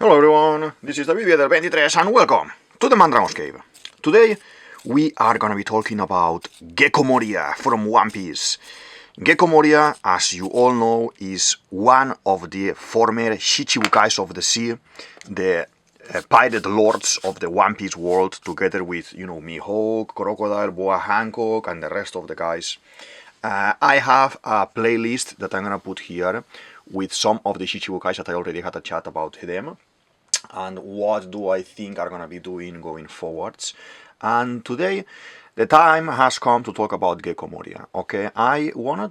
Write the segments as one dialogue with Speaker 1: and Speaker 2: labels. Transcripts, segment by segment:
Speaker 1: Hello everyone, this is DavidViadel23 and welcome to the Mandragon's Cave. Today we are gonna be talking about Gecko Moria from One Piece. Gecko Moria, as you all know, is one of the former Shichibukais of the sea, the pirate lords of the One Piece world, together with, Mihawk, Crocodile, Boa Hancock, and the rest of the guys. I have a playlist that I'm gonna put here with some of the Shichibukais that I already had a chat about them and what do I think are gonna be doing going forwards. And today the time has come to talk about Gecko Moria. Okay, I wanna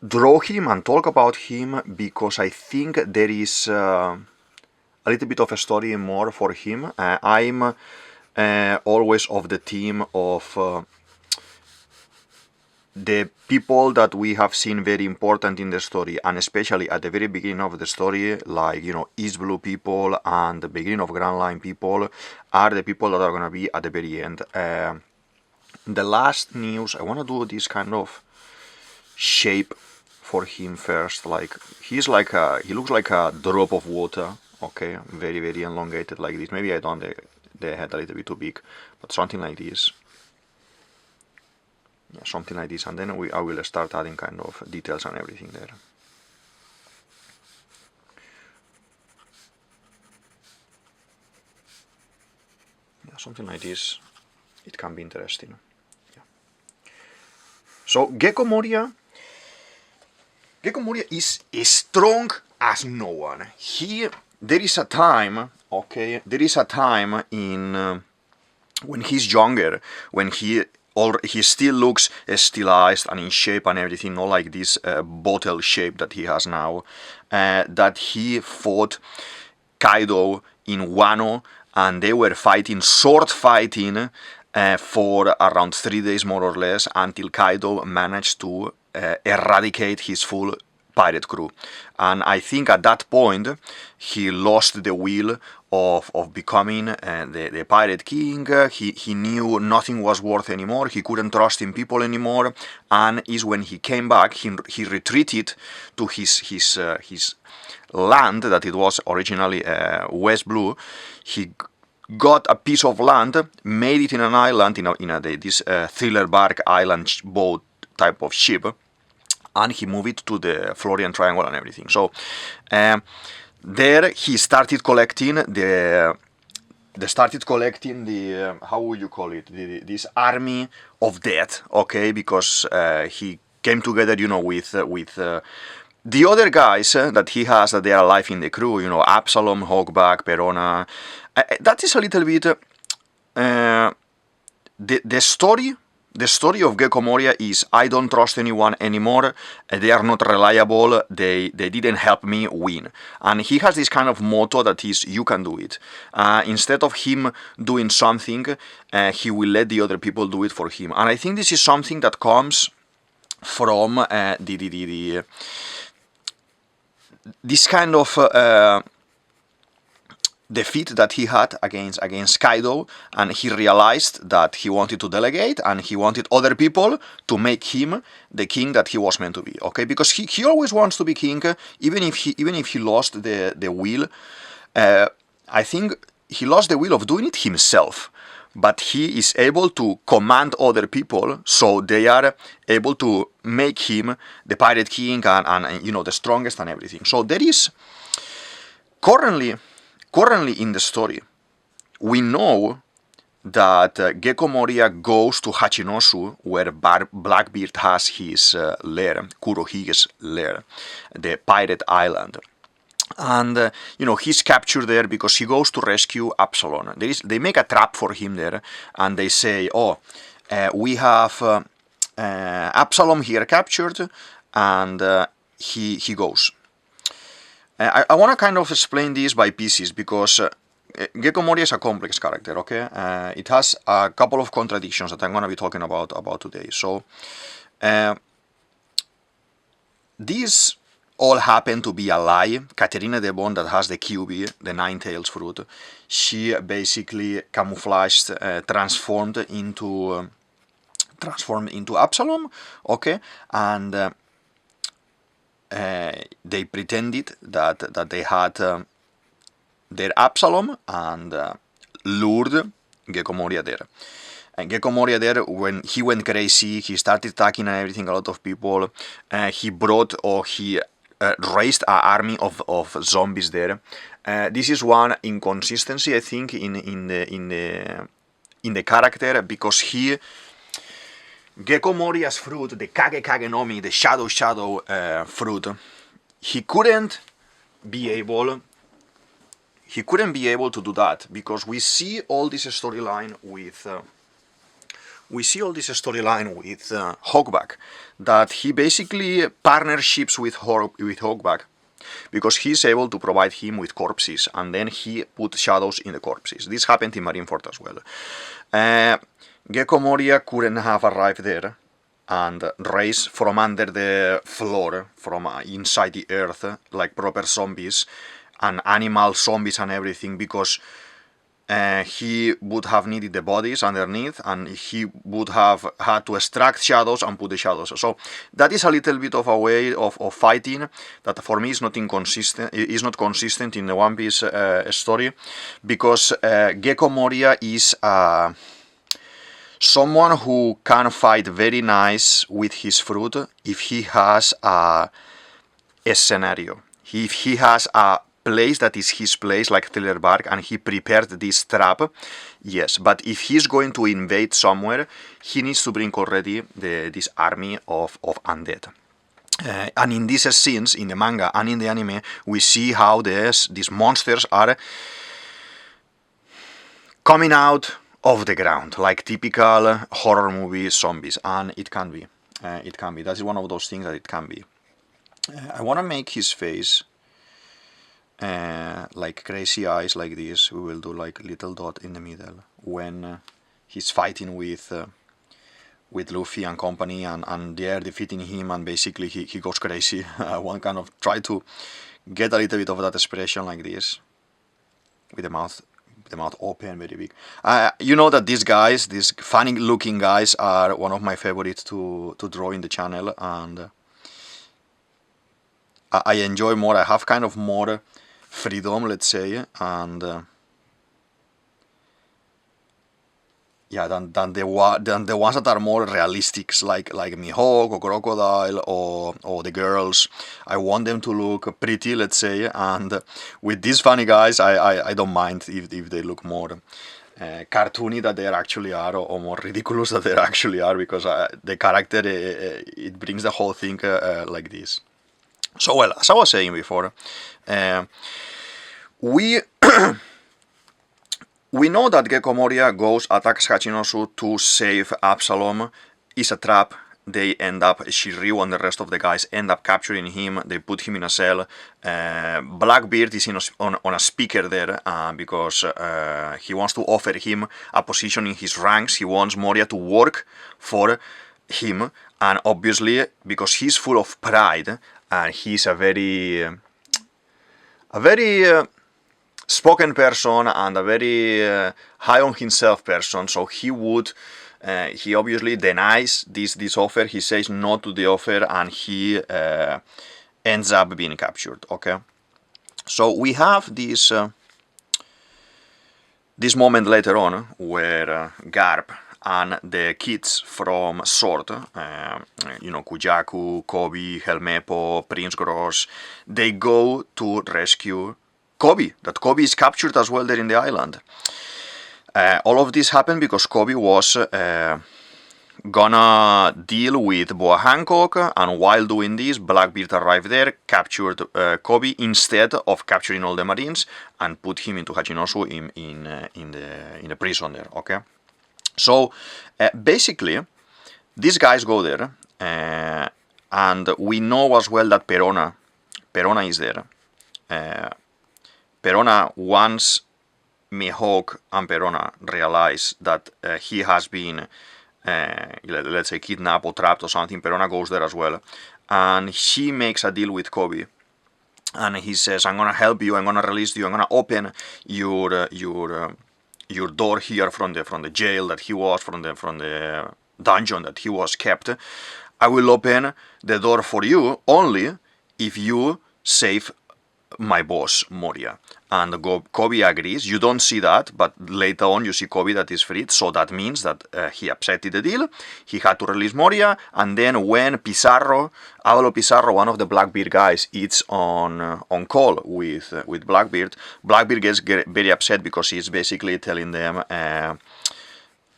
Speaker 1: draw him and talk about him because I think there is a little bit of a story more for him. I'm always of the team of the people that we have seen very important in the story, and especially at the very beginning of the story, like, East Blue people and the beginning of Grand Line people, are the people that are going to be at the very end. The last news, I want to do this kind of shape for him first. Like, he looks like a drop of water, okay, very, very elongated like this. Maybe I done the head a little bit too big, but something like this. Yeah, something like this, and then I will start adding kind of details and everything there. Yeah, something like this, it can be interesting. Yeah. So Gecko Moria is strong as no one. There is a time in when he's younger, when he still looks stylized and in shape and everything, not like this bottle shape that he has now, that he fought Kaidou in Wano, and they were sword fighting for around 3 days more or less, until Kaidou managed to eradicate his full pirate crew. And I think at that point he lost the will of becoming the pirate king. He knew nothing was worth anymore. He couldn't trust in people anymore, and is when he came back, he retreated to his land that it was originally West Blue. He got a piece of land, made it in an island, this thriller bark island boat type of ship, and he moved it to the Florian Triangle and everything. So there he started collecting the how would you call it, this army of death, okay, because he came together, with the other guys that he has, that they are alive in the crew, Absalom, Hawkback, Perona. That is a little bit the story of Gecko Moria is, I don't trust anyone anymore, they are not reliable, they didn't help me win. And he has this kind of motto that is, you can do it. Instead of him doing something, he will let the other people do it for him. And I think this is something that comes from this kind of defeat that he had against Kaidou, and he realized that he wanted to delegate, and he wanted other people to make him the king that he was meant to be. Okay, because he always wants to be king, even if he lost the will. I think he lost the will of doing it himself, but he is able to command other people, so they are able to make him the pirate king and the strongest and everything. So there is currently in the story, we know that Gecko Moria goes to Hachinosu, where Blackbeard has his lair, Kurohige's lair, the pirate island. And he's captured there because he goes to rescue Absalom. They make a trap for him there, and they say, we have Absalom here captured, and he goes. I want to kind of explain this by pieces, because Gecko Moria is a complex character, okay? It has a couple of contradictions that I'm going to be talking about today. So, these all happen to be a lie. Katerina de Bond, that has the QB, the Nine-Tails fruit, she basically camouflaged, transformed into Absalom, okay? And they pretended that they had their Absalom and lured Gecko Moria there. And Gecko Moria there, when he went crazy, he started attacking and everything, a lot of people. He brought, or he raised an army of zombies there. This is one inconsistency, I think, in the character, because Gecko Moria's fruit, the Kage no Mi, the Shadow fruit, he couldn't be able to do that, because we see all this storyline with Hawkback, that he basically partnerships with Hawkback, because he's able to provide him with corpses, and then he put shadows in the corpses. This happened in Marineford as well. Gecko Moria couldn't have arrived there and raised from under the floor, from inside the earth, like proper zombies, and animal zombies and everything, because he would have needed the bodies underneath, and he would have had to extract shadows and put the shadows. So that is a little bit of a way of fighting that for me is not consistent in the One Piece story, because Gecko Moria is someone who can fight very nice with his fruit if he has a scenario. If he has a place that is his place, like Thriller Bark, and he prepared this trap, yes. But if he's going to invade somewhere, he needs to bring already this army of undead. And in these scenes, in the manga and in the anime, we see how these monsters are coming out of the ground, like typical horror movie zombies, and it can be. That is one of those things that it can be. I want to make his face like crazy eyes like this. We will do like little dot in the middle when he's fighting with Luffy and company, and they're defeating him, and basically he goes crazy. One kind of try to get a little bit of that expression like this, with the mouth open, very big. You know that these guys, these funny looking guys, are one of my favorites to draw in the channel, and I enjoy more. I have kind of more freedom, let's say, and yeah, than the ones that are more realistic, like Mihawk or Crocodile or the girls. I want them to look pretty, let's say, and with these funny guys, I don't mind if they look more cartoony that they actually are, or more ridiculous that they actually are, because the character it brings the whole thing like this. So, well, as I was saying before, we know that Gecko Moria goes, attacks Hachinosu to save Absalom. It's a trap. They end up, Shiryu and the rest of the guys end up capturing him. They put him in a cell. Blackbeard is on a speaker there because he wants to offer him a position in his ranks. He wants Moria to work for him, and obviously because he's full of pride and he's a very spoken person and a very high on himself person, so he obviously denies this offer. He says no to the offer, and he ends up being captured. Okay, so we have this moment later on where Garp and the kids from Sword, Kujaku, Kobe, Helmepo, Prince Gross, they go to rescue Kobe. That Kobe is captured as well there in the island. All of this happened because Kobe was gonna deal with Boa Hancock, and while doing this, Blackbeard arrived there, captured Kobe instead of capturing all the Marines, and put him into Hachinosu in the prison there. Okay, so basically, these guys go there, and we know as well that Perona is there. Perona, once Mihawk and Perona realize that he has been, let's say, kidnapped or trapped or something, Perona goes there as well, and she makes a deal with Kobe, and he says, "I'm gonna help you. I'm gonna release you. I'm gonna open your door here from the jail that he was, from the dungeon that he was kept. I will open the door for you only if you save my boss, Moria. And Kobe agrees. You don't see that, but later on you see Kobe that is freed, so that means that he accepted the deal, he had to release Moria, and then when Avalo Pizarro, one of the Blackbeard guys, is on call with Blackbeard gets very upset because he's basically telling them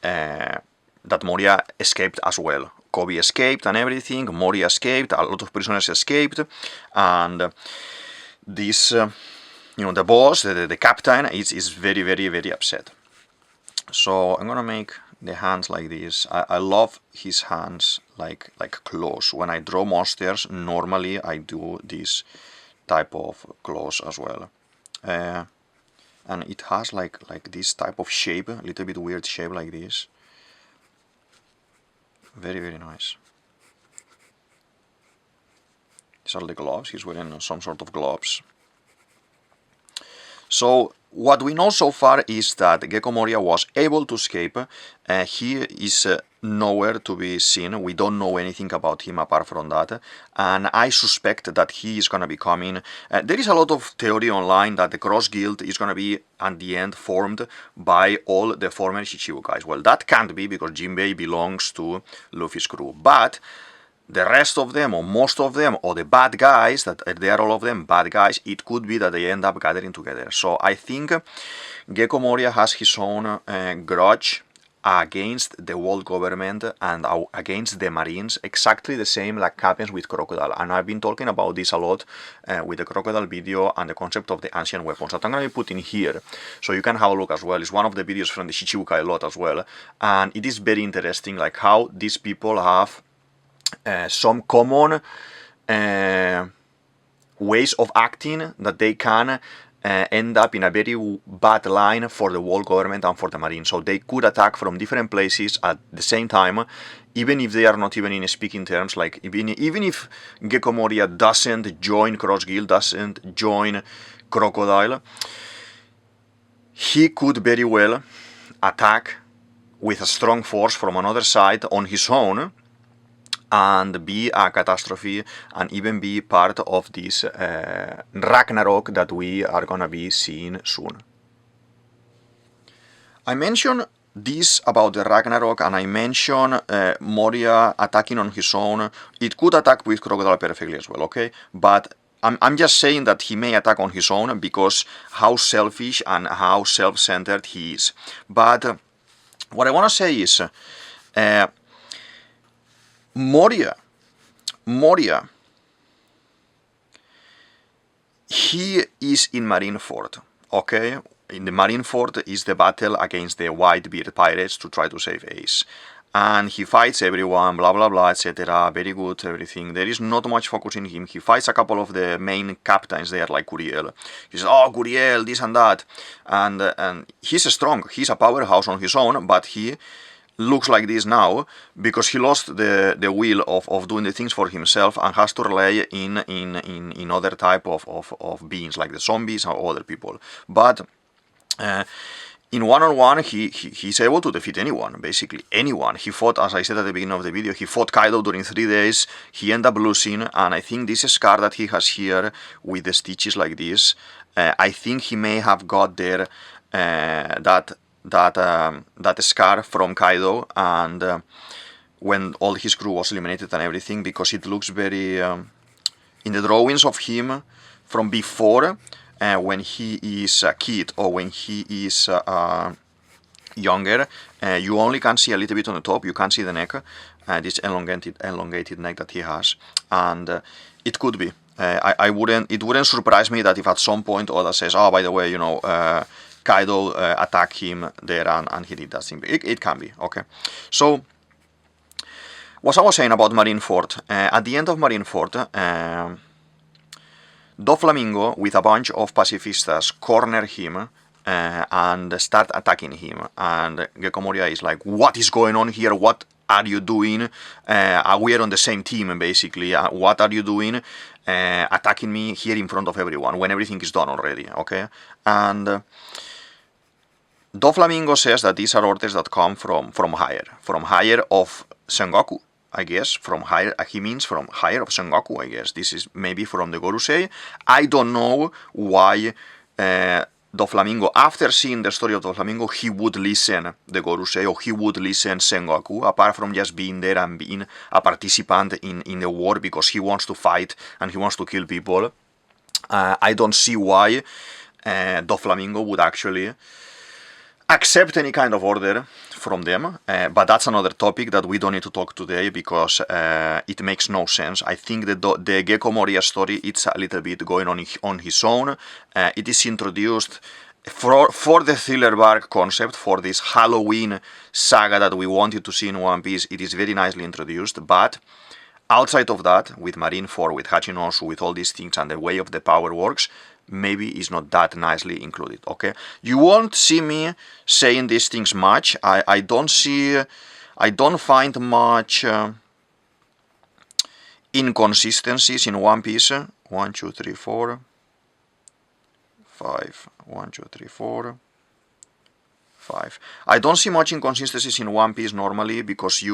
Speaker 1: that Moria escaped as well. Kobe escaped and everything, Moria escaped, a lot of prisoners escaped, and this, the boss, the captain, is very, very, very upset. So I'm gonna make the hands like this. I love his hands like claws. When I draw monsters, normally I do this type of claws as well. And it has like this type of shape, a little bit weird shape like this. Very, very nice. These are the gloves. He's wearing some sort of gloves. So what we know so far is that Gecko Moria was able to escape. He is nowhere to be seen. We don't know anything about him apart from that. And I suspect that he is going to be coming. There is a lot of theory online that the Cross Guild is going to be, at the end, formed by all the former Shichibukais. Well, that can't be because Jinbei belongs to Luffy's crew. But the rest of them, or most of them, or the bad guys, that they are all of them bad guys, it could be that they end up gathering together. So I think Gecko Moria has his own grudge against the world government and against the Marines, exactly the same like happens with Crocodile. And I've been talking about this a lot with the Crocodile video and the concept of the ancient weapons that I'm going to be putting here, so you can have a look as well. It's one of the videos from the Shichibukai a lot as well, and it is very interesting like how these people have some common ways of acting that they can end up in a very bad line for the world government and for the Marines. So they could attack from different places at the same time, even if they are not even in speaking terms. Like even if Gecko Moria doesn't join Cross Guild, doesn't join Crocodile, he could very well attack with a strong force from another side on his own and be a catastrophe and even be part of this Ragnarok that we are gonna be seeing soon. I mentioned this about the Ragnarok, and I mentioned Moria attacking on his own. It could attack with Crocodile perfectly as well, okay? But I'm just saying that he may attack on his own because how selfish and how self-centered he is. But what I want to say is Moria, he is in Marineford, okay? In the Marineford is the battle against the Whitebeard pirates to try to save Ace. And he fights everyone, blah blah blah, etc. Very good, everything. There is not much focus in him. He fights a couple of the main captains there, like Curiel. He says, oh, Curiel, this and that. And he's strong. He's a powerhouse on his own, but he looks like this now because he lost the will of doing the things for himself and has to rely in other type of beings like the zombies or other people. But in one-on-one, he's able to defeat anyone, basically anyone. He fought, as I said at the beginning of the video, he fought Kaidou during 3 days. He ended up losing, and I think this scar that he has here with the stitches like this, I think he may have got there that scar from Kaidou, and when all his crew was eliminated and everything, because it looks very in the drawings of him from before, when he is a kid or when he is younger, you only can see a little bit on the top. You can't see the neck, this elongated neck that he has, and it could be. It wouldn't surprise me that if at some point Oda says, oh, by the way, Kaidou attacked him there and he did that thing. It can be, okay. So, what I was saying about Marineford, at the end of Marineford, Doflamingo with a bunch of pacifistas corner him and start attacking him. And Gecko Moria is like, what is going on here? What are you doing? We are on the same team, basically. What are you doing? Attacking me here in front of everyone when everything is done already, okay? And Doflamingo says that these are orders that come from higher of Sengoku. I guess, from higher, he means from higher of Sengoku, I guess. This is maybe from the Gorosei. I don't know why Doflamingo, after seeing the story of Doflamingo, he would listen the Gorosei, or he would listen Sengoku, apart from just being there and being a participant in the war because he wants to fight and he wants to kill people. I don't see why Doflamingo would actually accept any kind of order from them, but that's another topic that we don't need to talk today because it makes no sense. I think the Gecko Moria story, it's a little bit going on his own. It is introduced for the thriller bark concept, for this Halloween saga that we wanted to see in One Piece. It is very nicely introduced, but outside of that, with Marineford, with Hachinosu, with all these things and the way of the power works, maybe it's not that nicely included, okay? You won't see me saying these things much. I don't find much inconsistencies in One Piece. 1, 2, 3, 4, 5. 1, 2, 3, 4, 5. I don't see much inconsistencies in One Piece normally because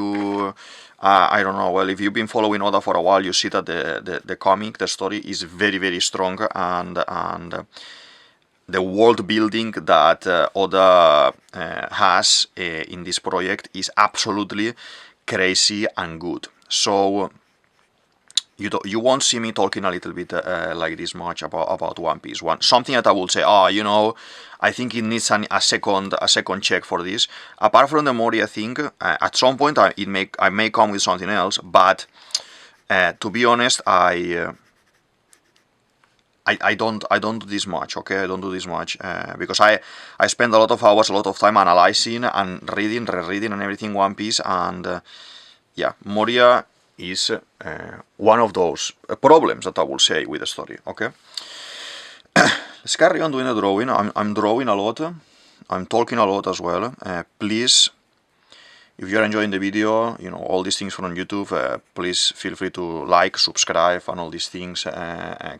Speaker 1: I don't know, well, if you've been following Oda for a while, you see that the comic, the story is very, very strong, and the world building that Oda has in this project is absolutely crazy and good. So you won't see me talking a little bit like this much about One Piece. Something that I will say, I think it needs a second check for this. Apart from the Moria thing, at some point I may come with something else, but to be honest, I don't do this much, okay? I don't do this much because I spend a lot of hours, a lot of time analyzing and reading, rereading and everything One Piece, and yeah, Moria is one of those problems that I will say with the story, okay? Let's carry on doing the drawing. I'm drawing a lot. I'm talking a lot as well. Please, if you're enjoying the video, all these things from YouTube, please feel free to like, subscribe, and all these things.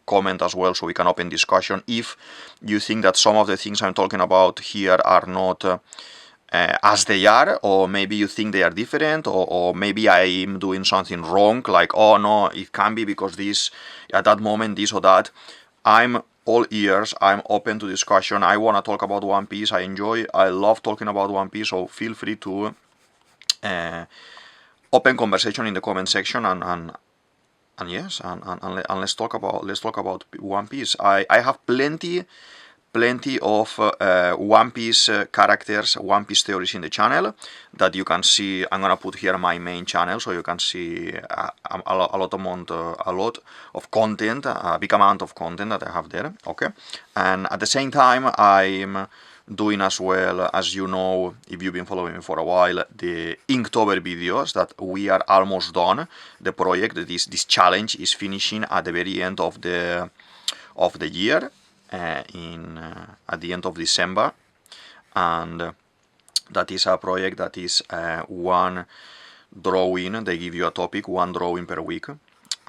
Speaker 1: Comment as well so we can open discussion. If you think that some of the things I'm talking about here are not as they are, or maybe you think they are different, or maybe I'm doing something wrong, like, oh no, it can be because this, at that moment, this or that. I'm all ears, I'm open to discussion. I want to talk about One Piece. I love talking about One Piece, so feel free to open conversation in the comment section, and yes, and let's talk about One Piece. I have plenty of One Piece characters, One Piece theories in the channel that you can see. I'm gonna put here my main channel so you can see a lot of content, a big amount of content that I have there, okay? And at the same time, I'm doing as well, as you know, if you've been following me for a while, the Inktober videos that we are almost done. The project, this challenge is finishing at the very end of the year. At the end of December, and that is a project that is one drawing. They give you a topic, one drawing per week,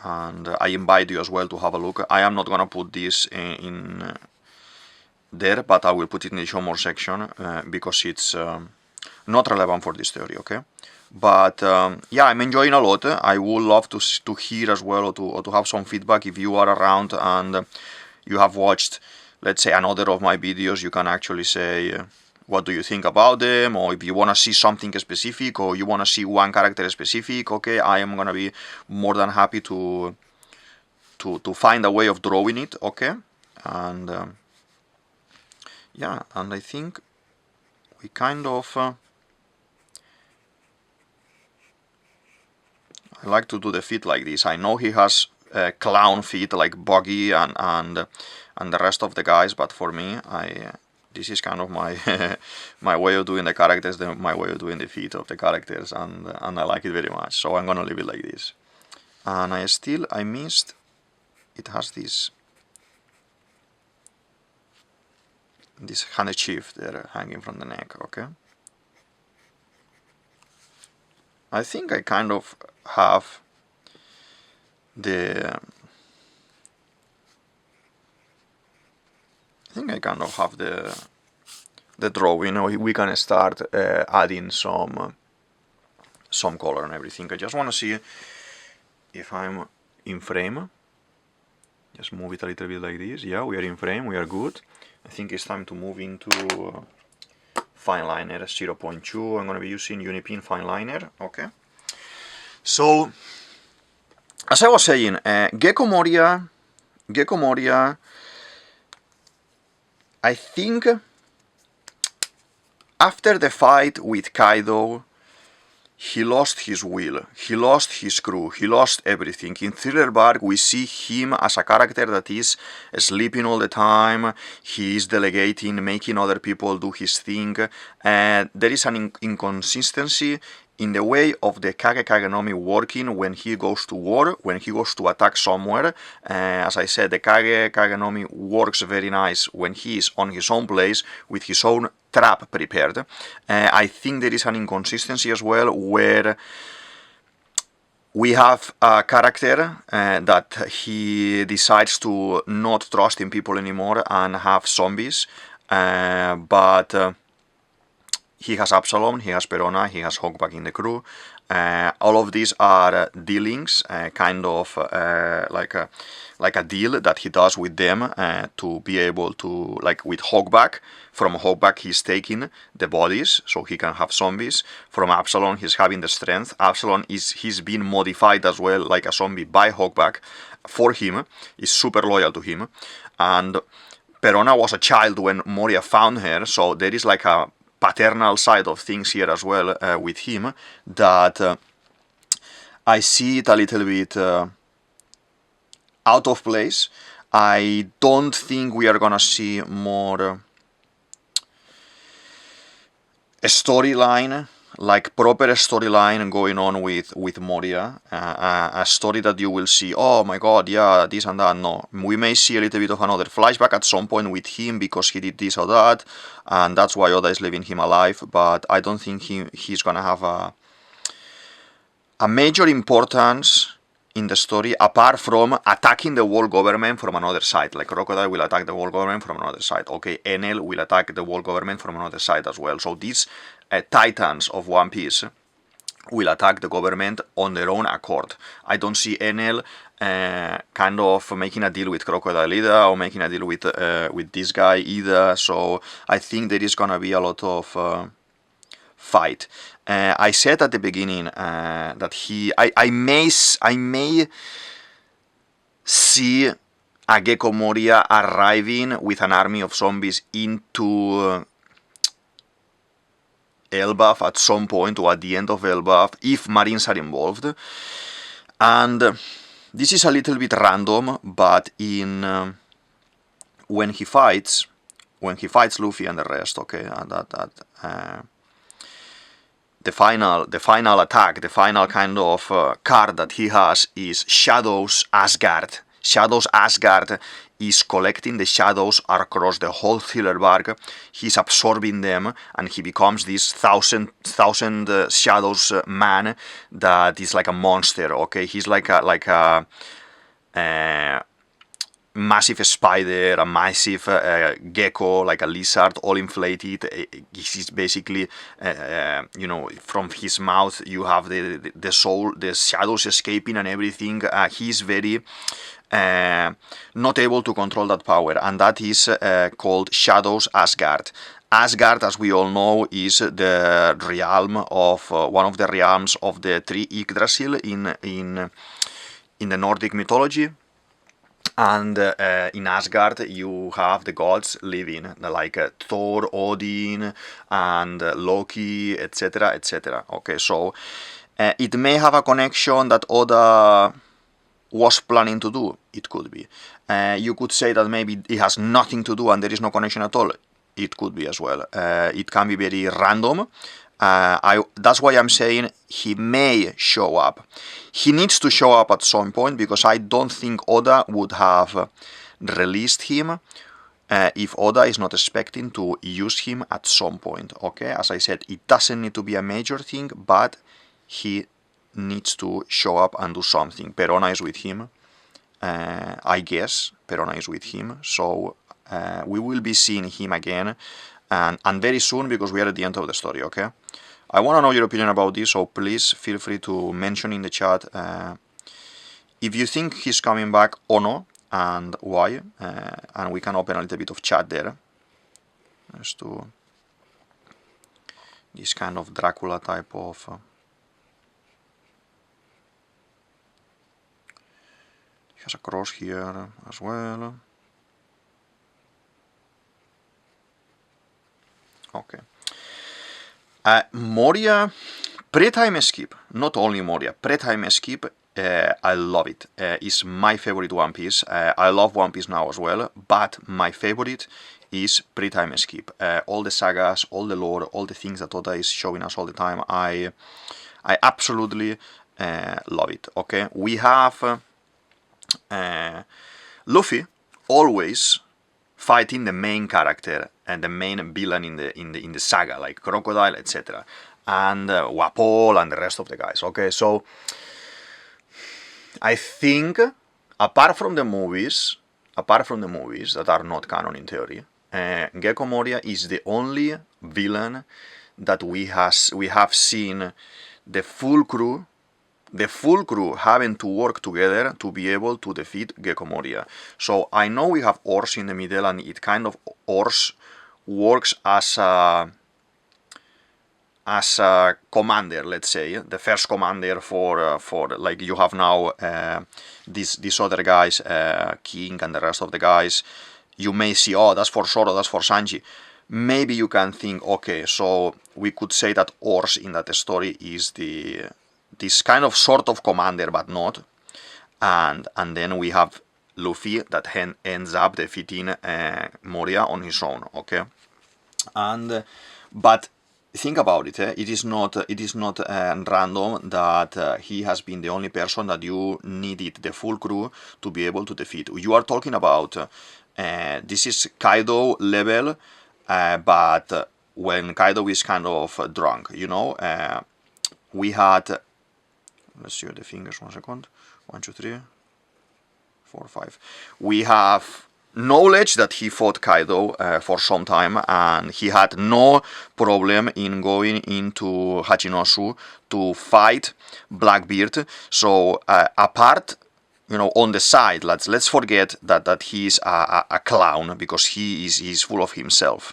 Speaker 1: and I invite you as well to have a look. I am not gonna put this in there, but I will put it in the show more section because it's not relevant for this theory, okay? But yeah, I'm enjoying a lot. I would love to hear as well, or to have some feedback. If you are around and you have watched, let's say, another of my videos, you can actually say what do you think about them, or if you want to see something specific, or you want to see one character specific, okay, I am gonna be more than happy to find a way of drawing it, okay? And yeah, and I think we kind of I like to do the feet like this. I know he has clown feet like Buggy and the rest of the guys, but for me, this is kind of my my way of doing the characters, my way of doing the feet of the characters, and I like it very much. So I'm gonna leave it like this. And I missed. It has this handkerchief there hanging from the neck. Okay. I think I kind of have the drawing. We can start adding some some color and everything. I just want to see if I'm in frame. Just move it a little bit like this. Yeah, we are in frame, we are good. I think it's time to move into fine liner 0.2. I'm going to be using Unipin fine liner. Okay. So, as I was saying, Gecko Moria, I think after the fight with Kaidou, he lost his will, he lost his crew, he lost everything. In Thriller Bark, we see him as a character that is sleeping all the time, he is delegating, making other people do his thing, and there is an inconsistency in the way of the Kage Kagenomi working when he goes to war, when he goes to attack somewhere. As I said, the Kage Kagenomi works very nice when he is on his own place with his own trap prepared. I think there is an inconsistency as well where we have a character that he decides to not trust in people anymore and have zombies, but he has Absalom, he has Perona, he has Hawkback in the crew. All of these are dealings, kind of like a deal that he does with them to be able to, like with Hawkback. From Hawkback he's taking the bodies so he can have zombies. From Absalom he's having the strength. Absalom he's been modified as well like a zombie by Hawkback for him. He's super loyal to him. And Perona was a child when Moria found her, so there is like a paternal side of things here as well with him that I see it a little bit out of place. I don't think we are gonna see more a storyline, like proper storyline going on with Moria, a story that you will see, oh my god, yeah, this and that. No, we may see a little bit of another flashback at some point with him because he did this or that, and that's why Oda is leaving him alive, but I don't think he's gonna have a major importance in the story, apart from attacking the world government from another side. Like Crocodile will attack the world government from another side. Okay, Enel will attack the world government from another side as well. So these titans of One Piece will attack the government on their own accord. I don't see Enel kind of making a deal with Crocodile either, or making a deal with this guy either. So I think there is gonna be a lot of fight. I said at the beginning that I may see a Gecko Moria arriving with an army of zombies into Elbaf at some point, or at the end of Elbaf, if Marines are involved. And this is a little bit random, but in when he fights Luffy and the rest, okay, and the final attack, the final kind of card that he has is Shadow's Asgard. Shadow's Asgard is collecting the shadows across the whole Thriller Bark. He's absorbing them, and he becomes this thousand shadows man that is like a monster. Okay, he's like a massive spider, a massive gecko, like a lizard, all inflated. He's basically, from his mouth you have the soul, the shadows escaping and everything. He's very not able to control that power, and that is called Shadow's Asgard. Asgard, as we all know, is the realm of one of the realms of the three Yggdrasil in the Nordic mythology. And in Asgard you have the gods living, like Thor, Odin, and Loki, etc., etc. Okay, so it may have a connection that Oda was planning to do. It could be. You could say that maybe it has nothing to do and there is no connection at all. It could be as well. It can be very random. That's why I'm saying he may show up. He needs to show up at some point, because I don't think Oda would have released him if Oda is not expecting to use him at some point. Okay, as I said, it doesn't need to be a major thing, but he needs to show up and do something. Perona is with him. I guess Perona is with him, so we will be seeing him again, and very soon, because we are at the end of the story. Okay, I want to know your opinion about this, so please feel free to mention in the chat if you think he's coming back or no, and why, and we can open a little bit of chat there. Let's do this kind of Dracula type of... he has a cross here as well. Okay. Moria, pre-time skip, not only Moria, pre-time skip, I love it. It's my favorite One Piece. I love One Piece now as well, but my favorite is pre-time skip. All the sagas, all the lore, all the things that Oda is showing us all the time, I absolutely love it. Okay, we have Luffy always fighting the main character and the main villain in the saga, like Crocodile, etc., and Wapol and the rest of the guys. Okay, so I think apart from the movies that are not canon in theory, Gecko Moria is the only villain that we have seen the full crew having to work together to be able to defeat Gecko Moria. So I know we have Ors in the middle, and it kind of Ors works as a commander, let's say, the first commander for like you have now these other guys, King and the rest of the guys. You may see, oh, that's for Zoro, that's for Sanji. Maybe you can think, okay, so we could say that Ors in that story is this kind of sort of commander, but not. And then we have Luffy that ends up defeating Moria on his own. Okay, and but think about it. It is not random that he has been the only person that you needed the full crew to be able to defeat. You are talking about this is Kaidou level, but when Kaidou is kind of drunk, you know. We had, let's see the fingers 1 second, 1, 2, 3, 4, 5. We have knowledge that he fought Kaidou for some time, and he had no problem in going into Hachinosu to fight Blackbeard. So apart, you know, on the side, let's forget that he's a clown, because he's full of himself.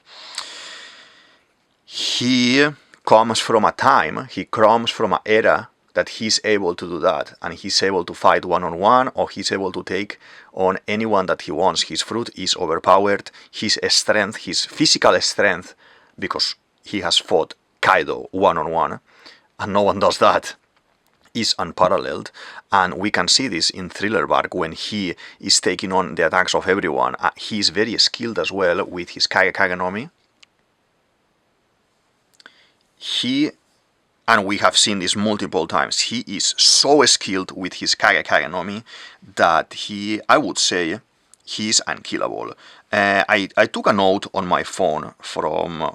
Speaker 1: He comes from an era that he's able to do that, and he's able to fight one-on-one, or he's able to take on anyone that he wants. His fruit is overpowered, his strength, his physical strength, because he has fought Kaido one-on-one, and no one does that, is unparalleled. And we can see this in Thriller Bark when he is taking on the attacks of everyone. He is very skilled as well with his Kage no Mi. And we have seen this multiple times, he is so skilled with his Kage no Mi that I would say, he's unkillable. I took a note on my phone from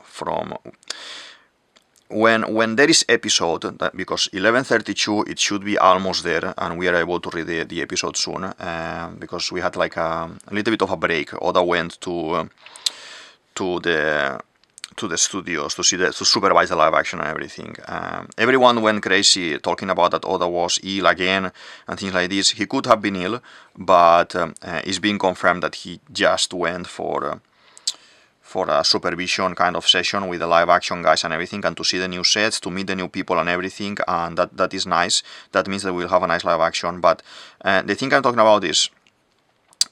Speaker 1: when there is episode, because 11:32 it should be almost there, and we are able to read the episode soon, because we had like a little bit of a break. Oda went to the studios to supervise the live action and everything. Everyone went crazy talking about that Oda was ill again and things like this. He could have been ill, but it's been confirmed that he just went for a supervision kind of session with the live action guys and everything, and to see the new sets, to meet the new people and everything, and that is nice. That means that we'll have a nice live action. But the thing I'm talking about is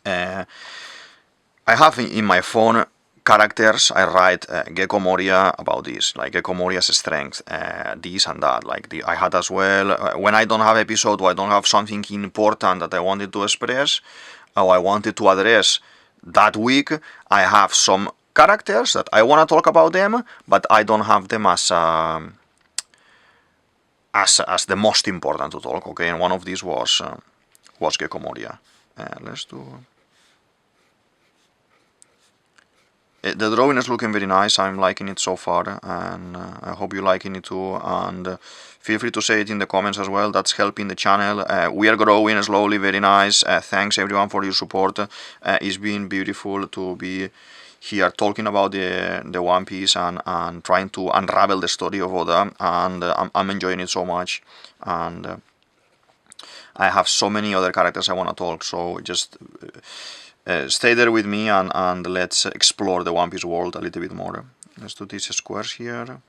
Speaker 1: I have in my phone characters. I write Gecko Moria about this, like Gecko Moria's strength, this and that. Like I had as well, when I don't have episode, or I don't have something important that I wanted to express, or I wanted to address that week, I have some characters that I want to talk about them, but I don't have them as the most important to talk. Okay, and one of these was Gecko Moria. Let's do. The drawing is looking very nice. I'm liking it so far, and I hope you're liking it too. And feel free to say it in the comments as well. That's helping the channel. We are growing slowly, very nice. Thanks everyone for your support. It's been beautiful to be here talking about the One Piece and trying to unravel the story of Oda, and I'm enjoying it so much. And I have so many other characters I want to talk, so just stay there with me and let's explore the One Piece world a little bit more. Let's do these squares here.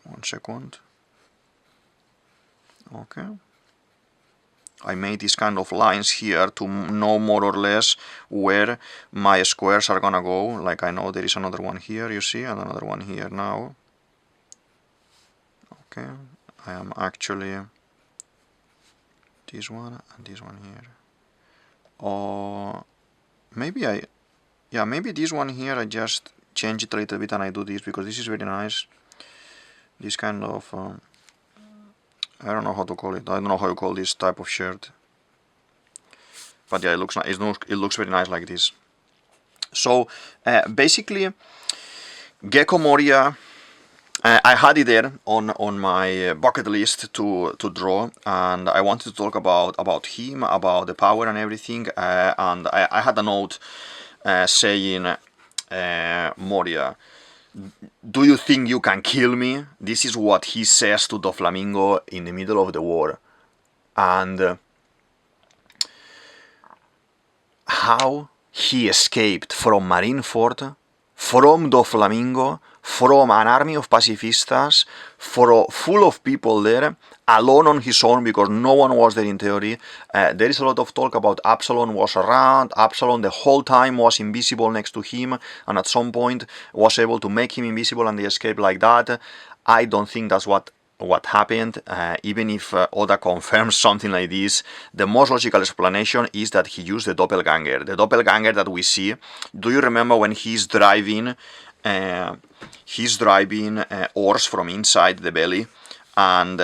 Speaker 1: 1 second. Okay. I made these kind of lines here to know more or less where my squares are gonna go. Like I know there is another one here, you see, and another one here now. Okay, I am actually this one and this one here. Or maybe maybe this one here I just change it a little bit and I do this because this is very nice. This kind of I don't know how to call it. I don't know how you call this type of shirt. But yeah, it looks nice. It looks very nice like this. So basically, Gecko Moria, I had it there on my bucket list to draw, and I wanted to talk about him, about the power and everything. And I had a note saying, Moria, do you think you can kill me? This is what he says to Doflamingo in the middle of the war. And how he escaped from Marineford, from Doflamingo, from an army of pacifistas, full of people there, alone on his own because no one was there in theory. There is a lot of talk about Absalom was around. Absalom the whole time was invisible next to him, and at some point was able to make him invisible and they escaped like that. I don't think that's what happened. Even if Oda confirms something like this, the most logical explanation is that he used the doppelganger. The doppelganger that we see, do you remember when he's driving ores from inside the belly, and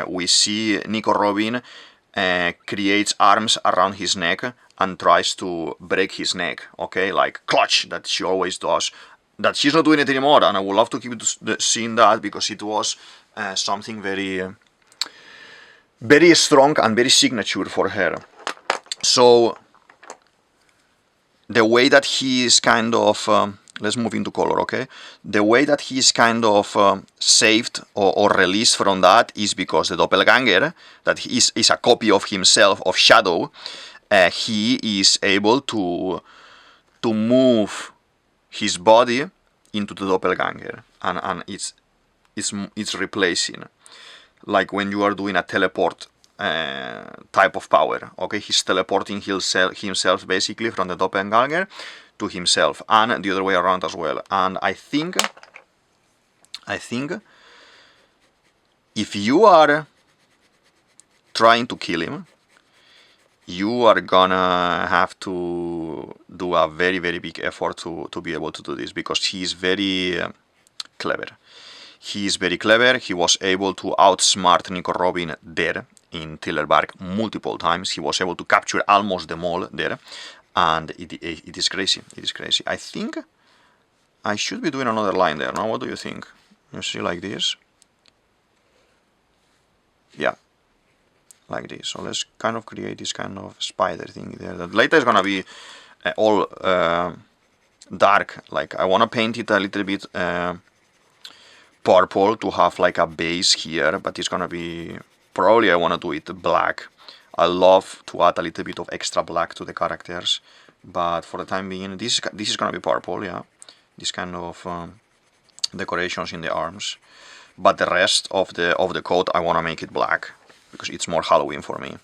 Speaker 1: we see Nico Robin creates arms around his neck and tries to break his neck, okay, like clutch that she always does. That she's not doing it anymore, and I would love to keep seeing that because it was something very, very strong and very signature for her. So the way that he is kind of let's move into color, okay? The way that he's kind of saved or released from that is because the doppelganger, that is a copy of himself, of Shadow, he is able to move his body into the doppelganger, and it's replacing, like when you are doing a teleport type of power, okay? He's teleporting himself basically from the doppelganger to himself, and the other way around as well. And I think if you are trying to kill him, you are gonna have to do a very, very big effort to be able to do this, because he is very clever. He is very clever. He was able to outsmart Nico Robin there in Tillerbark multiple times. He was able to capture almost them all there. And it is crazy. It is crazy. I think I should be doing another line there. Now, what do you think? You see, like this? Yeah, like this. So let's kind of create this kind of spider thing there. That later is gonna be all dark. Like I wanna paint it a little bit purple to have like a base here, but it's gonna be probably I wanna do it black. I love to add a little bit of extra black to the characters, but for the time being, this is gonna be purple, yeah. This kind of decorations in the arms, but the rest of the coat I wanna make it black because it's more Halloween for me.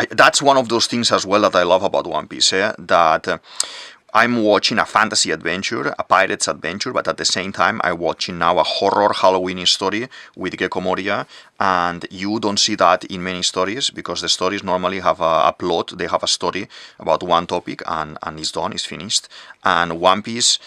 Speaker 1: That's one of those things as well that I love about One Piece, that I'm watching a fantasy adventure, a pirate's adventure, but at the same time I'm watching now a horror Halloween story with Gecko Moria, and you don't see that in many stories because the stories normally have a plot, they have a story about one topic and it's done, it's finished. And One Piece,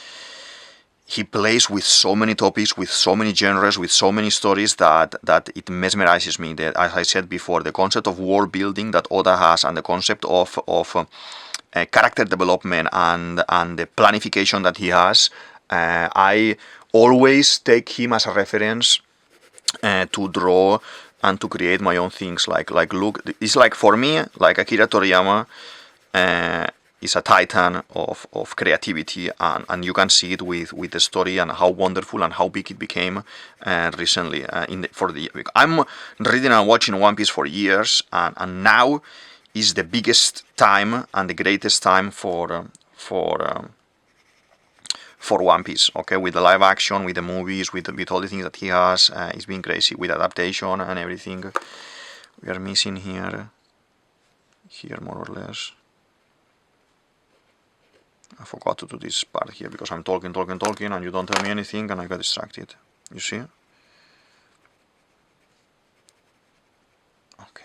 Speaker 1: he plays with so many topics, with so many genres, with so many stories that it mesmerizes me. That, as I said before, the concept of world building that Oda has and the concept of character development and the planification that he has, I always take him as a reference to draw and to create my own things. Like look, it's like for me, like Akira Toriyama is a titan of creativity, and you can see it with the story and how wonderful and how big it became recently. I'm reading and watching One Piece for years, and now is the biggest time and the greatest time for One Piece, okay, with the live action, with the movies, with all the things that he has. It's been crazy with adaptation and everything. We are missing here more or less. I forgot to do this part here because I'm talking and you don't tell me anything and I got distracted. You see? Okay.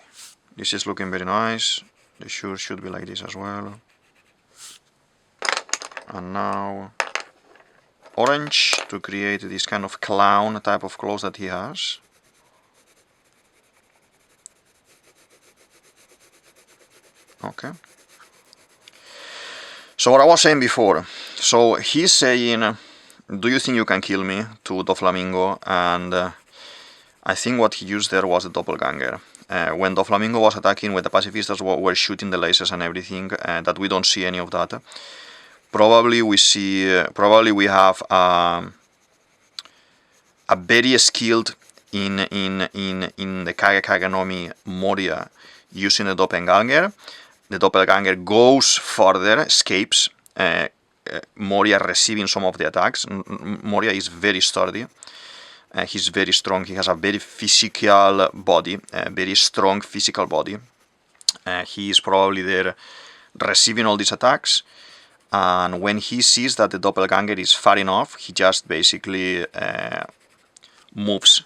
Speaker 1: This is looking very nice. The shoes should be like this as well. And now orange to create this kind of clown type of clothes that he has. Okay. So what I was saying before, so he's saying, do you think you can kill me, to Doflamingo, and I think what he used there was a doppelganger. When Doflamingo was attacking, when the pacifistas were shooting the lasers and everything, that we don't see any of that. Probably we have a very skilled in the Kage Moria using the doppelganger. The doppelganger goes further, escapes, Moria receiving some of the attacks. Moria is very sturdy, he's very strong, he has a very physical body, a very strong physical body. He is probably there receiving all these attacks, and when he sees that the doppelganger is far enough, he just basically moves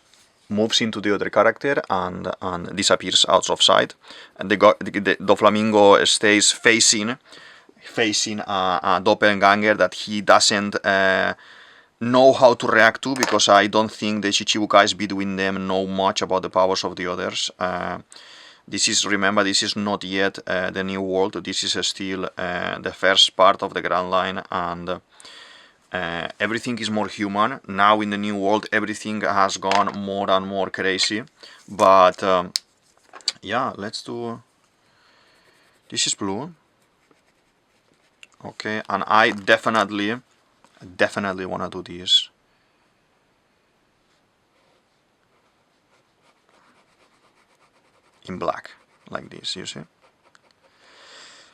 Speaker 1: into the other character and disappears out of sight. And the Doflamingo stays facing a doppelganger that he doesn't know how to react to, because I don't think the Shichibukais between them know much about the powers of the others. Remember, this is not yet the new world. This is still the first part of the Grand Line, and everything is more human. Now in the new world, everything has gone more and more crazy. But yeah, let's do... This is blue. Okay, and I definitely want to do this. In black, like this, you see.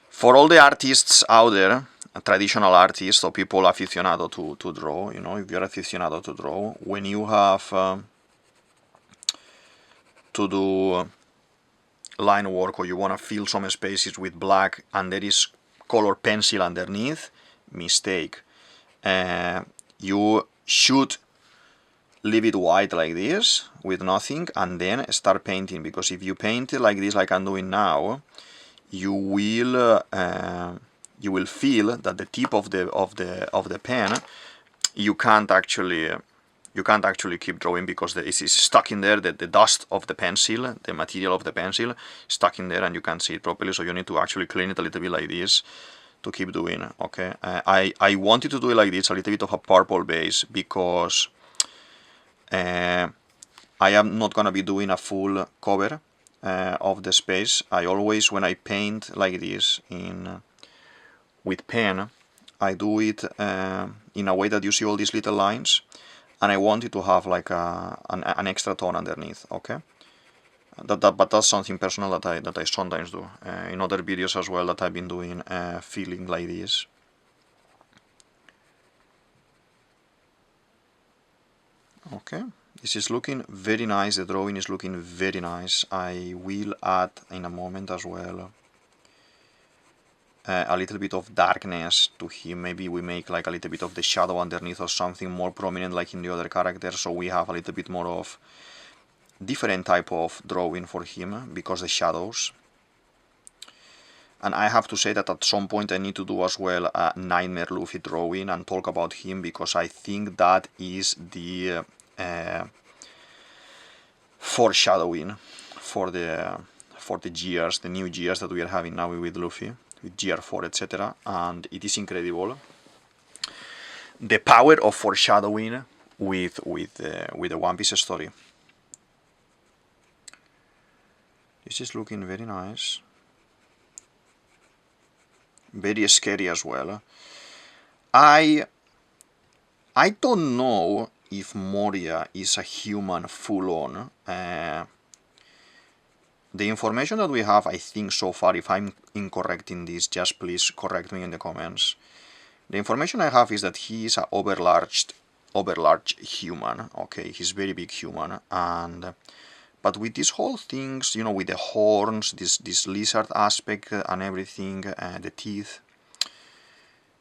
Speaker 1: For all the artists out there, traditional artists or people aficionado to draw, you know, if you're aficionado to draw, when you have to do line work, or you want to fill some spaces with black and there is color pencil underneath, mistake. You should leave it white like this with nothing and then start painting, because if you paint it like this, like I'm doing now, you will feel that the tip of the pen, you can't actually keep drawing, because it's stuck in there. The dust of the pencil, the material of the pencil, stuck in there, and you can't see it properly. So you need to actually clean it a little bit like this to keep doing. Okay, I wanted to do it like this, a little bit of a purple base, because I am not gonna be doing a full cover of the space. I always, when I paint like this with pen, I do it in a way that you see all these little lines, and I wanted to have like an extra tone underneath. Okay, but that's something personal that I sometimes do in other videos as well that I've been doing, feeling like this. Okay, this is looking very nice. The drawing is looking very nice. I will add in a moment as well a little bit of darkness to him. Maybe we make like a little bit of the shadow underneath or something more prominent like in the other characters, so we have a little bit more of different type of drawing for him because the shadows. And I have to say that at some point I need to do as well a Nightmare Luffy drawing and talk about him, because I think that is the foreshadowing for the gears, the new gears that we are having now with Luffy. with GR4, etc. And it is incredible. The power of foreshadowing with the One Piece story. This is looking very nice. Very scary as well. I don't know if Moria is a human full-on. The information that we have, I think so far, if I'm incorrect in this, just please correct me in the comments. The information I have is that he is an overlarge human. Okay, he's very big human, and but with these whole things, you know, with the horns, this lizard aspect and everything, the teeth,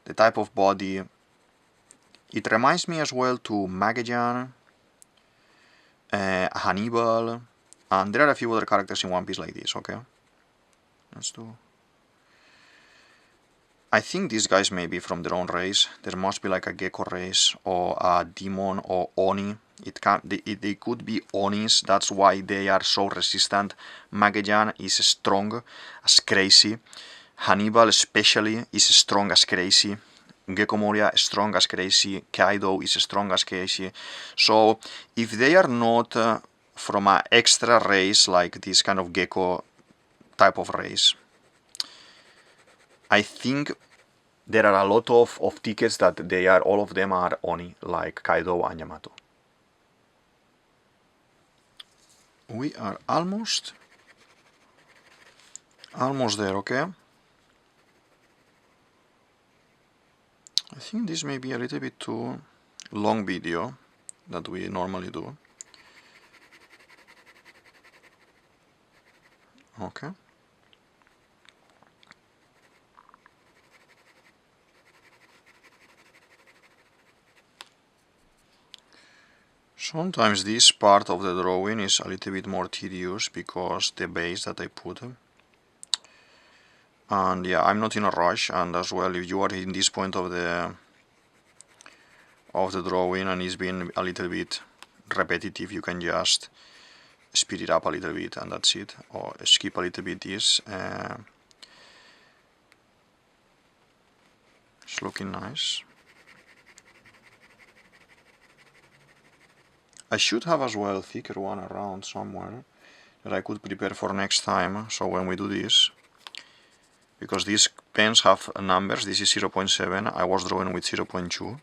Speaker 1: the type of body, it reminds me as well to Magellan, Hannibal, and there are a few other characters in One Piece like this. Okay, let's do. I think these guys may be from their own race. There must be like a gecko race or a demon or oni. They could be onis. That's why they are so resistant. Magellan is strong as crazy. Hannibal especially is strong as crazy. Gecko Moria strong as crazy. Kaidou is strong as crazy. So if they are not from an extra race like this kind of gecko type of race, I think there are a lot of tickets that all of them are Oni, like Kaidou and Yamato. We are almost there, okay? I think this may be a little bit too long video that we normally do. Okay. Sometimes this part of the drawing is a little bit more tedious because the base that I put. And yeah, I'm not in a rush, and as well, if you are in this point of the drawing and it's been a little bit repetitive, you can just speed it up a little bit and that's it, or skip a little bit this. It's looking nice. I should have as well a thicker one around somewhere that I could prepare for next time, so when we do this, because these pens have numbers, this is 0.7, I was drawing with 0.2,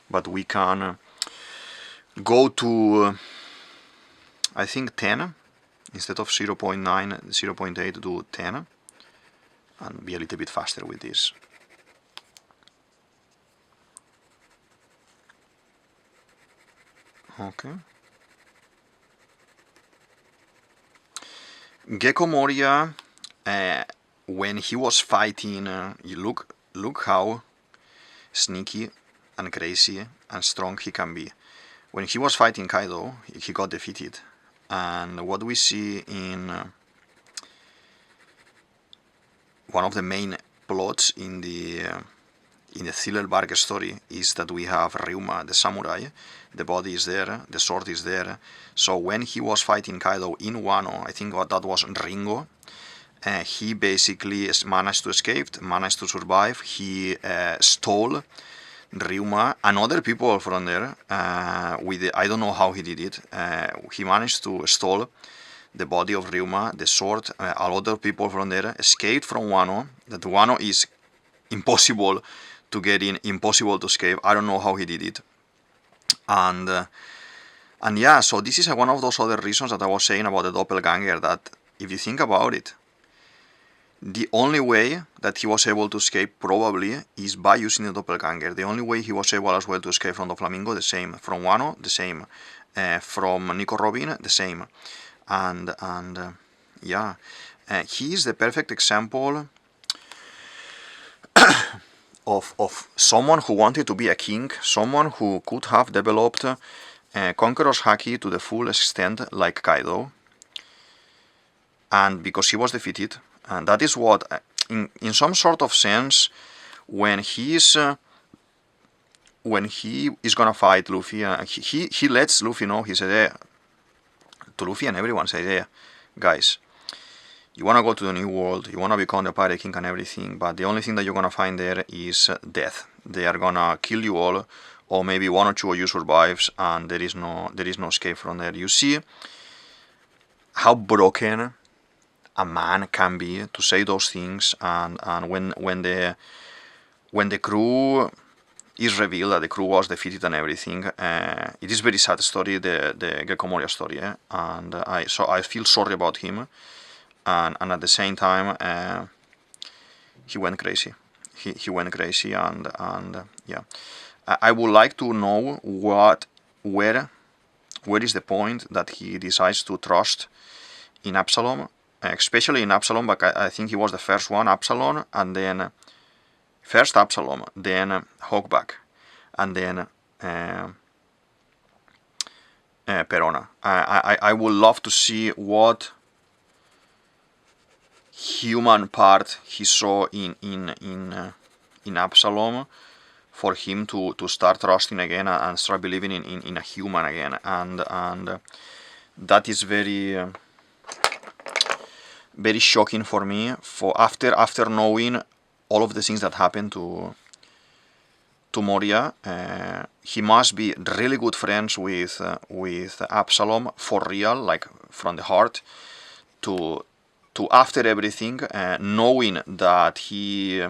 Speaker 1: but we can go to, I think 10, instead of 0.9, 0.8 do 10, and be a little bit faster with this. Okay. Gecko Moria, when he was fighting, you look how sneaky and crazy and strong he can be. When he was fighting Kaidou, he got defeated, and what we see in one of the main plots in the Thriller story is that we have Ryuma, the samurai. The body is there, the sword is there. So when he was fighting Kaidou in Wano, I think that was Ringo, he basically managed to escape, managed to survive. He stole Ryuma and other people from there. I don't know how he did it. He managed to stole the body of Ryuma, the sword. A lot of people from there escaped from Wano. That Wano is impossible to get in, impossible to escape. I don't know how he did it. And yeah, so this is one of those other reasons that I was saying about the doppelganger, that if you think about it, the only way that he was able to escape probably is by using the doppelganger. The only way he was able as well to escape from the Flamingo, the same. From Wano, the same. From Nico Robin, the same. And yeah, he is the perfect example of someone who wanted to be a king, someone who could have developed Conqueror's Haki to the full extent like Kaidou, and because he was defeated, and that is what, in some sort of sense, when he is gonna fight Luffy, he lets Luffy know, he said to Luffy and everyone says, guys, You want to go to the new world, you want to become the pirate king and everything, but the only thing that you're gonna find there is death. They are gonna kill you all, or maybe one or two of you survives, and there is no escape from there. You see how broken a man can be to say those things, and when the crew is revealed that the crew was defeated and everything, it is very sad story, the Gecko Moria story, and I feel sorry about him, and at the same time he went crazy. He went crazy, and yeah, I would like to know where is the point that he decides to trust in Absalom, especially in Absalom, but I think he was the first one, Absalom, and then first Absalom, then Hawkback, and then Perona. I would love to see what human part he saw in Absalom for him to start trusting again and start believing in a human again, and that is very very shocking for me. For after knowing all of the things that happened to Moria, he must be really good friends with Absalom for real, like from the heart. To after everything, knowing that he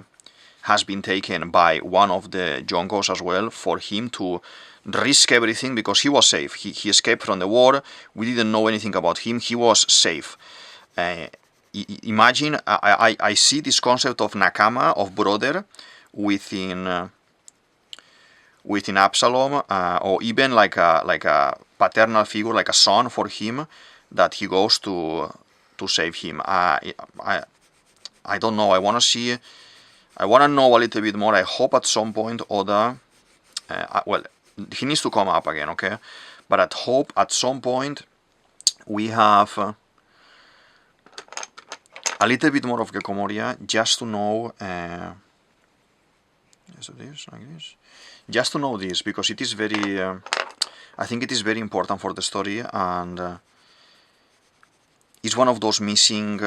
Speaker 1: has been taken by one of the Jongos as well, for him to risk everything because he was safe. He escaped from the war. We didn't know anything about him. He was safe. Imagine, I see this concept of nakama, of brother, within Absalom, or even like a paternal figure, like a son for him, that he goes to save him. I don't know. I want to know a little bit more. I hope at some point Oda, well, he needs to come up again, okay? But I hope at some point we have a little bit more of Gecko Moria, just to know. Just to know this, because it is very. I think it is very important for the story, and it's one of those missing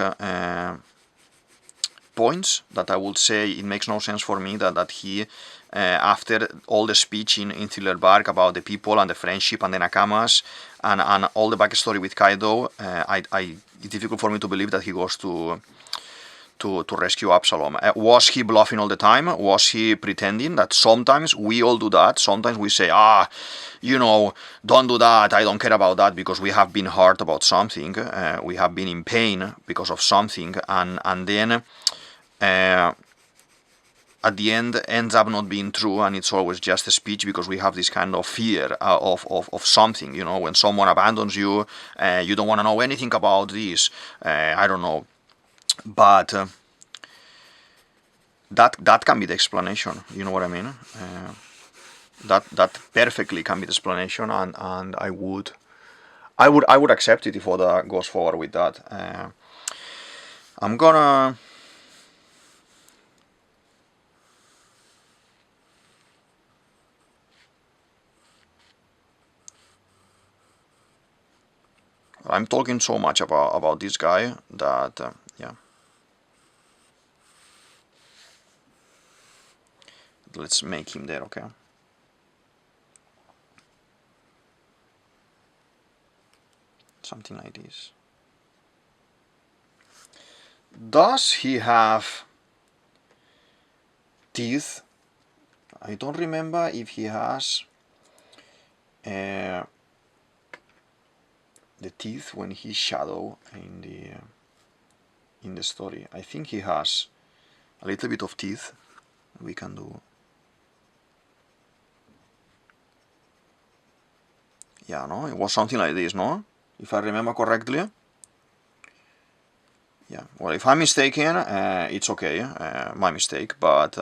Speaker 1: points that I would say it makes no sense for me that he, after all the speech in Thriller Bark about the people and the friendship and the Nakamas and all the backstory with Kaidou, it's difficult for me to believe that he goes to rescue Absalom. Was he bluffing all the time? Was he pretending? That sometimes we all do that. Sometimes we say, don't do that, I don't care about that, because we have been hurt about something, we have been in pain because of something, and then at the end ends up not being true, and it's always just a speech because we have this kind of fear of something. When someone abandons you, you don't want to know anything about this. I don't know. But that can be the explanation. You know what I mean? That perfectly can be the explanation, and I would accept it if Oda goes forward with that. I'm gonna. I'm talking so much about this guy that yeah. Let's make him there, okay? Something like this. Does he have teeth? I don't remember if he has the teeth when he's Shadow in the story. I think he has a little bit of teeth. We can do. Yeah, no, it was something like this, no? If I remember correctly. Yeah, well, if I'm mistaken, it's okay, my mistake, but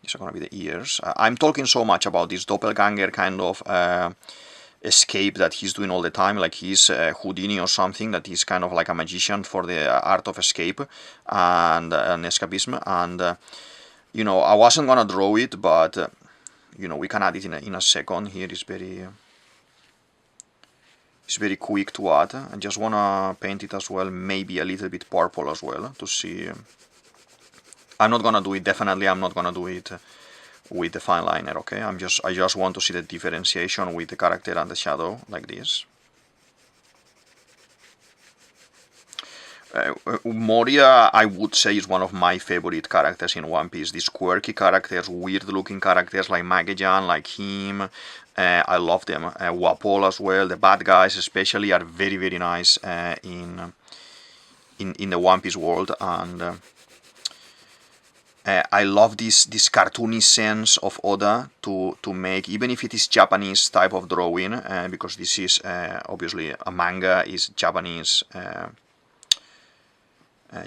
Speaker 1: these are gonna be the ears. I'm talking so much about this doppelganger kind of escape that he's doing all the time, like he's Houdini or something, that he's kind of like a magician for the art of escape and escapism, and I wasn't gonna draw it, but we can add it in a second. Here is very It's very quick to add. I just wanna paint it as well, maybe a little bit purple as well to see. I'm not gonna do it. Definitely, I'm not gonna do it with the fine liner. Okay, I just want to see the differentiation with the character and the shadow like this. Moria, I would say, is one of my favorite characters in One Piece. These quirky characters, weird-looking characters like Magellan, like him. I love them. Wapol as well. The bad guys, especially, are very, very nice in the One Piece world, and I love this cartoony sense of Oda to make, even if it is Japanese type of drawing, because this is obviously a manga, is Japanese.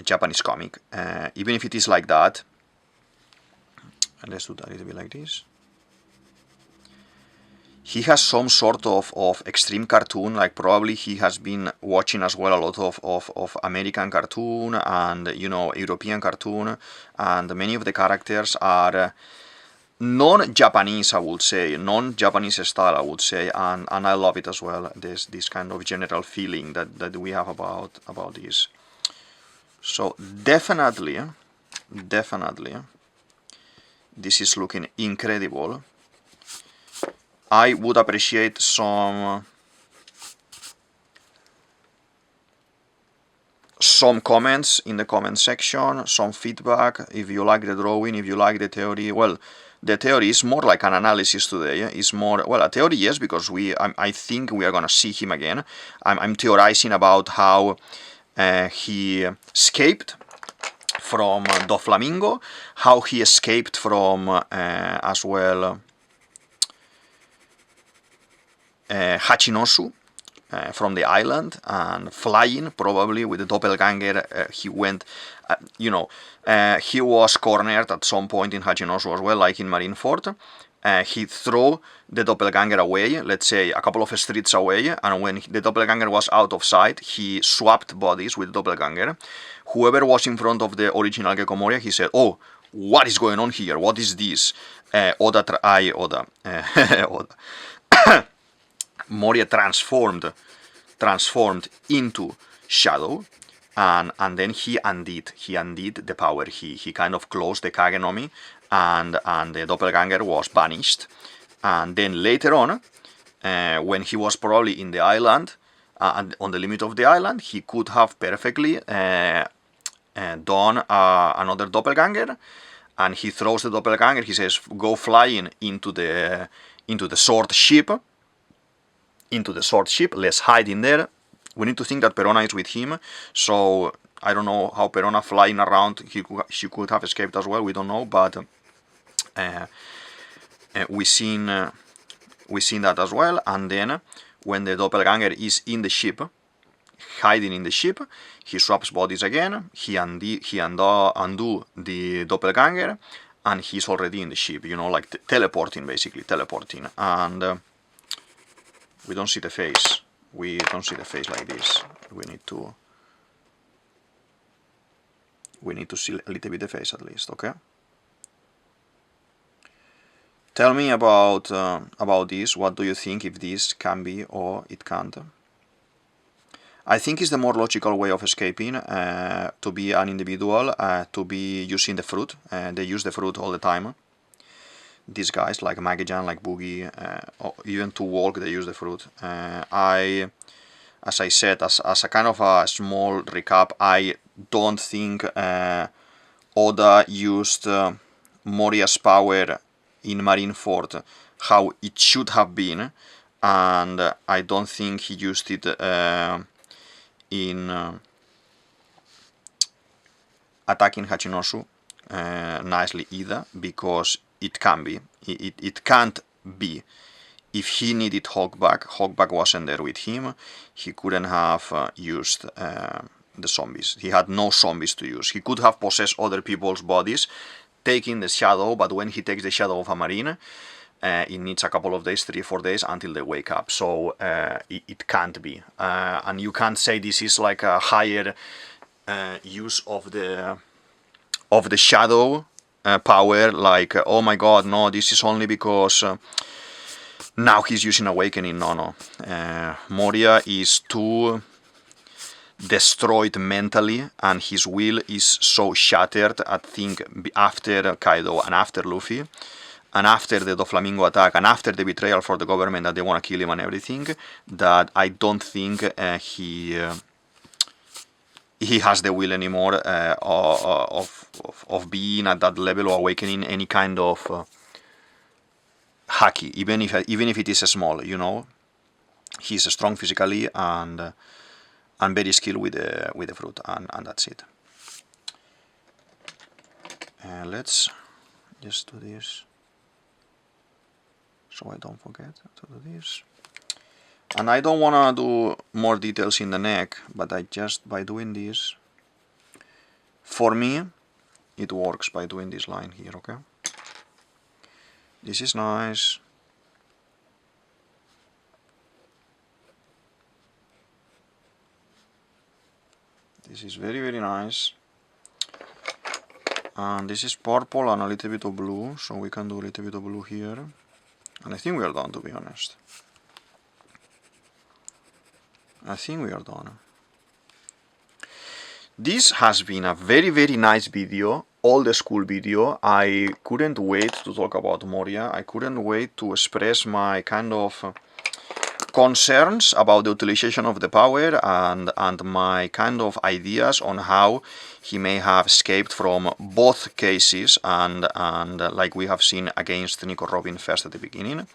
Speaker 1: Japanese comic, even if it is like that. And let's do that a little bit like this. He has some sort of extreme cartoon, like probably he has been watching as well a lot of American cartoon and, you know, European cartoon, and many of the characters are non-Japanese, I would say, non-Japanese style, I would say, and I love it as well. There's this kind of general feeling that we have about this. So definitely, this is looking incredible. I would appreciate some comments in the comment section, some feedback, if you like the drawing, if you like the theory. Well, the theory is more like an analysis today. It's more, well, a theory, yes, because I think we are gonna see him again. I'm theorizing about how he escaped from Doflamingo, how he escaped from as well Hachinosu, from the island, and flying probably with the doppelganger. He went, you know, he was cornered at some point in Hachinosu as well, like in Marineford. He threw the doppelganger away, let's say a couple of streets away, and when the doppelganger was out of sight, he swapped bodies with the doppelganger. Whoever was in front of the original Gecko Moria, he said, "Oh, what is going on here? What is this?" Oda. Moria transformed into Shadow, and then he undid the power. He kind of closed the Kagenomi, and the doppelganger was banished. And then later on, when he was probably in the island, and on the limit of the island, he could have perfectly done another doppelganger, and he throws the doppelganger. He says, "Go flying into the sword ship. Let's hide in there." We need to think that Perona is with him, so I don't know how Perona flying around, she could have escaped as well, we don't know, but we seen that as well. And then when the doppelganger is in the ship, hiding in the ship, he swaps bodies again, he undo the doppelganger, and he's already in the ship, you know, like teleporting, and we don't see the face. We don't see the face like this. We need to see a little bit the face at least, okay? Tell me about this. What do you think, if this can be or it can't? I think it's the more logical way of escaping, to be an individual, to be using the fruit. They use the fruit all the time. These guys, like Magellan, like Boogie, or even to walk, they use the fruit. As I said, as a kind of a small recap, I don't think Oda used Moria's power in Marineford how it should have been, and I don't think he used it in attacking Hachinosu nicely either, because it can't be. If he needed Hawkback wasn't there with him, he couldn't have used the zombies. He had no zombies to use. He could have possessed other people's bodies, taking the shadow, but when he takes the shadow of a marine, it needs a couple of days, 3-4 days, until they wake up. So it can't be. And you can't say this is like a higher use of the shadow power, like, oh my god, no, this is only because Now he's using Awakening. No. Moria is too destroyed mentally, and his will is so shattered, I think, after Kaidou and after Luffy, and after the Doflamingo attack, and after the betrayal for the government that they want to kill him and everything, that I don't think he has the will anymore of being at that level of awakening any kind of haki, even if it is small, you know. He's strong physically and very skilled with the fruit, and that's it. Let's just do this, so I don't forget to do this. And I don't want to do more details in the neck, but I just, by doing this, for me, it works by doing this line here, okay? This is nice. This is very, very nice. And this is purple and a little bit of blue, so we can do a little bit of blue here. And I think we are done, to be honest. I think we are done. This has been a very, very nice video, old school video. I couldn't wait to talk about Moria. I couldn't wait to express my kind of concerns about the utilization of the power and my kind of ideas on how he may have escaped from both cases and like we have seen against Nico Robin first at the beginning.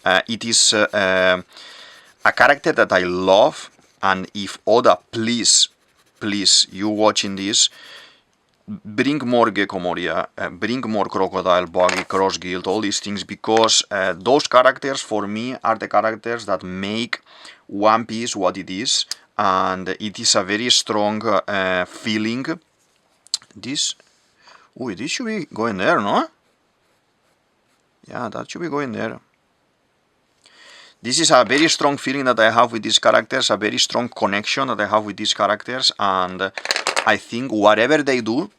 Speaker 1: It is a character that I love, and if Oda, please, you watching this, bring more Gecko Moria, bring more Crocodile, Buggy, Cross Guild, all these things, because those characters for me are the characters that make One Piece what it is, and it is a very strong feeling. This should be going there, no? Yeah, that should be going there. This is a very strong feeling that I have with these characters, a very strong connection that I have with these characters, and I think whatever they do,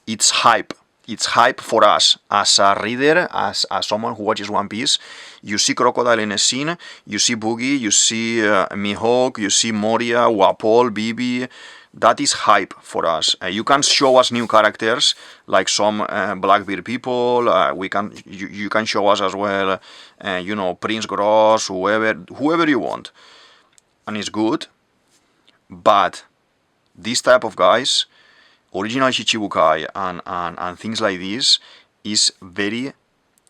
Speaker 1: it's hype. It's hype for us as a reader, as someone who watches One Piece. You see Crocodile in a scene, you see Boogie, you see Mihawk, you see Moria, Wapol, Bibi. That is hype for us. You can show us new characters, like some Blackbeard people. You can show us as well, you know, Prince Gross, whoever you want, and it's good. But this type of guys, original Shichibukai and things like this, is very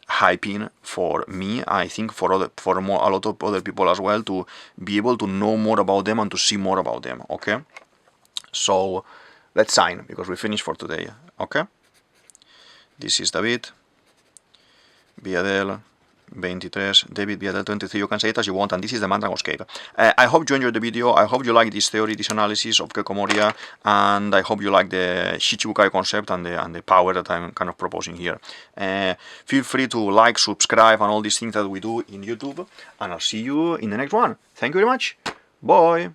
Speaker 1: hyping for me. I think for a lot of other people as well, to be able to know more about them and to see more about them. Okay. So let's sign, because we finished for today, okay? This is DavidViadel23, DavidViadel23, you can say it as you want, and this is the Mandragon Escape. I hope you enjoyed the video, I hope you like this theory, this analysis of Gecko Moria, and I hope you like the Shichibukai concept and the power that I'm kind of proposing here. Feel free to like, subscribe, and all these things that we do in YouTube, and I'll see you in the next one. Thank you very much. Bye!